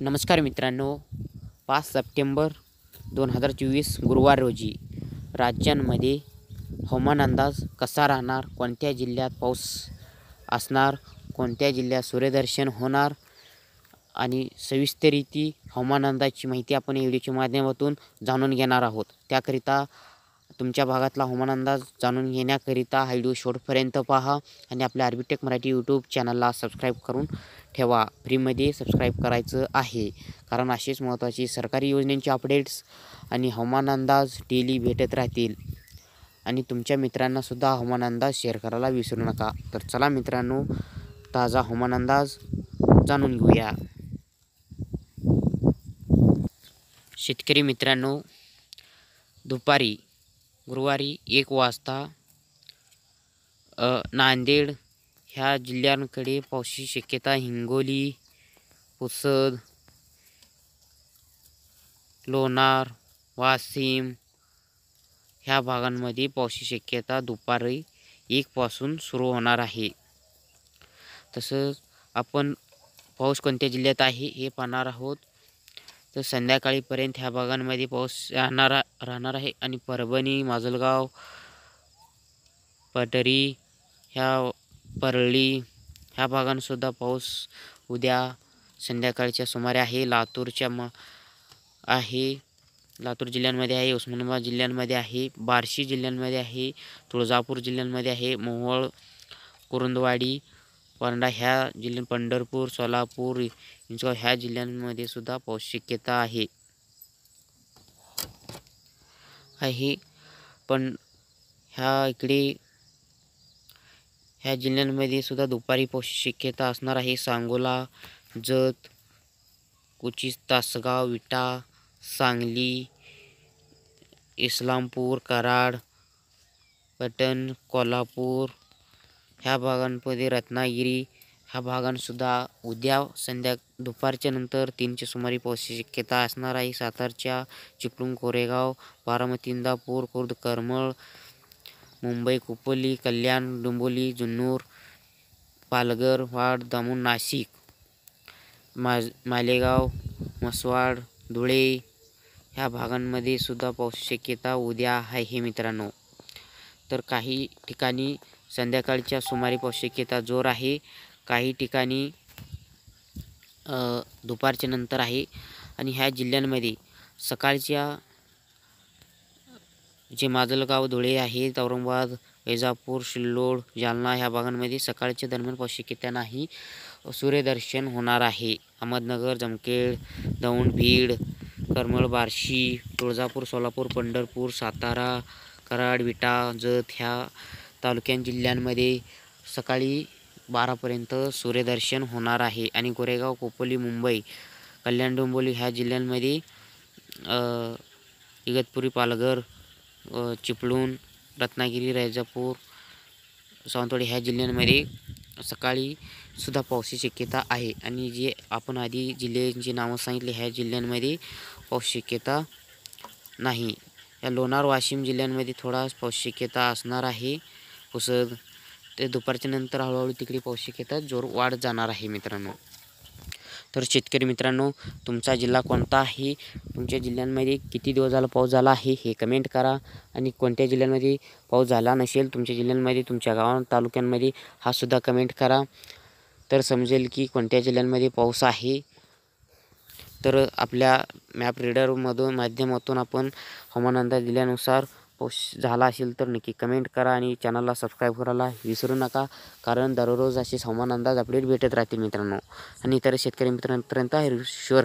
नमस्कार मित्रांनो, 5 सप्टेंबर 2024 गुरुवार रोजी राज्यांमध्ये हवामान अंदाज कसा राहणार, कोणत्या जिल्ह्यात पाऊस असणार, कोणत्या जिल्ह्यात सूर्यदर्शन होणार आणि सविस्तररीती हवामान अंदाजाची माहिती आपण या व्हिडिओच्या माध्यमातून जाणून घेणार आहोत. त्याकरिता तुमच्या भागातला हवामान अंदाज जाणून घेण्याकरिता हा व्हिडिओ शेवटपर्यंत पहा आणि आपल्या आर्बिटेक मराठी यूट्यूब चॅनलला सबस्क्राईब करून ठेवा. फ्रीमध्ये सबस्क्राईब करायचं आहे, कारण असेच महत्त्वाचे सरकारी योजनांचे अपडेट्स आणि हवामान अंदाज डेली भेटत राहतील. आणि तुमच्या मित्रांनासुद्धा हवामान अंदाज शेअर करायला विसरू नका. तर चला मित्रांनो, ताजा हवामान अंदाज जाणून घेऊया. शेतकरी मित्रांनो, दुपारी गुरुवारी 1 वाजता नांदेड ह्या जिल्ह्यांकडे पावसाची शक्यता. हिंगोली, पुसद, लोणार, वाशिम ह्या भागांमध्ये पावसाची शक्यता दुपारी 1 पासून सुरू होणार आहे. तसंच आपण पाऊस कोणत्या जिल्ह्यात आहे हे पाहणार आहोत. तर संध्याकाळीपर्यंत ह्या भागांमध्ये पाऊस राहणार आहे आणि परभणी, माजलगाव, पटरी परळी ह्या भागांसुद्धा पाऊस उद्या संध्याकाळच्या सुमारे आहे. लातूर जिल्ह्यांमध्ये आहे, उस्मानाबाद जिल्ह्यांमध्ये आहे, बार्शी जिल्ह्यांमध्ये आहे, तुळजापूर जिल्ह्यांमध्ये आहे, मोहोळ, कुरुंदवाडी, परंडा ह्या जिल्ह्यात, पंढरपूर, सोलापूर, इंचगाव ह्या जिल्ह्यांमध्ये सुद्धा पाऊस शक्यता आहे. पण ह्या जिल्ह्यांमध्ये सुद्धा दुपारी पावसाची शक्यता असणार आहे. सांगोला, जत, कुचित, तासगाव, विटा, सांगली, इस्लामपूर, कराड, पटण, कोल्हापूर ह्या भागांमध्ये, रत्नागिरी ह्या भागांसुद्धा उद्या दुपारच्या नंतर 3च्या सुमारे पावसाची शक्यता असणार आहे. सातारच्या चिपळूण, कोरेगाव, बारामती, इंदापूर, खुर्द, करमळ, मुंबई, खोपोली, कल्याण, डोंबिवली, जुन्नर, पालघर, वाड, दमण, नाशिक, मालेगाव, म्हसवाड, धुळे ह्या भागांमध्ये सुद्धा पावसाची शक्यता उद्या आहे मित्रांनो. तर काही ठिकाणी संध्याकाळच्या सुमारे पावसाची शक्यता जोर आहे, काही ठिकाणी दुपारच्या नंतर आहे. आणि ह्या जिल्ह्यांमध्ये सकाळच्या जे माजलगाव, धुळे आहेत, औरंगाबाद, वैजापूर, सिल्लोड, जालना ह्या भागांमध्ये सकाळच्या दरम्यान पावसाची शक्यता नाही. सूर्यदर्शन होणार आहे. अहमदनगर, जामखेड, दौंड, बीड, करमळ, बार्शी, तुळजापूर, सोलापूर, पंढरपूर, सातारा, कराड, विटा, जत ह्या जिल्ह्यांमध्ये सकाळी 12पर्यंत सूर्यदर्शन होणार आहे. आणि गोरेगाव, खोपोली, मुंबई, कल्याण, डोंबिवली ह्या जिल्ह्यांमध्ये इगतपुरी, पालघर, चिपळूण, रत्नागिरी, राजापूर, सावंतवाडी ह्या जिल्ह्यांमध्ये सकाळी सुद्धा पावसाची शक्यता आहे. आणि जे आपण आधी जिल्ह्यांची नावं सांगितली ह्या जिल्ह्यांमध्ये पावसाची शक्यता नाही. या लोणार, वाशिम जिल्ह्यांमध्ये थोडा पावसाची शक्यता असणार आहे. पुसद ते दुपारच्या नंतर हळूहळू तिकडे पावसाची शक्यता जोर वाढत जाणार आहे मित्रांनो. तर शेतकरी मित्रांनो, तुमचा जिल्हा कोणता आहे, तुमच्या जिल्ह्यांमध्ये किती दिवस झाला पाऊस झाला आहे हे कमेंट करा. आणि कोणत्या जिल्ह्यांमध्ये पाऊस झाला नसेल तुमच्या जिल्ह्यांमध्ये, तुमच्या गावात तालुक्यांमध्ये हा सुद्धा कमेंट करा. तर समजेल की कोणत्या जिल्ह्यांमध्ये पाऊस आहे. तर आपल्या मॅप रीडरमधून माध्यमातून आपण हवामान अंदाज दिल्यानुसार पाऊस झाला असेल तर नक्की कमेंट करा आणि चॅनलला सबस्क्राईब करायला विसरू नका, कारण दररोज असेच हवामान अंदाज अपडेट भेटत राहतील मित्रांनो. आणि इतर शेतकरी मित्रांपर्यंत शेअर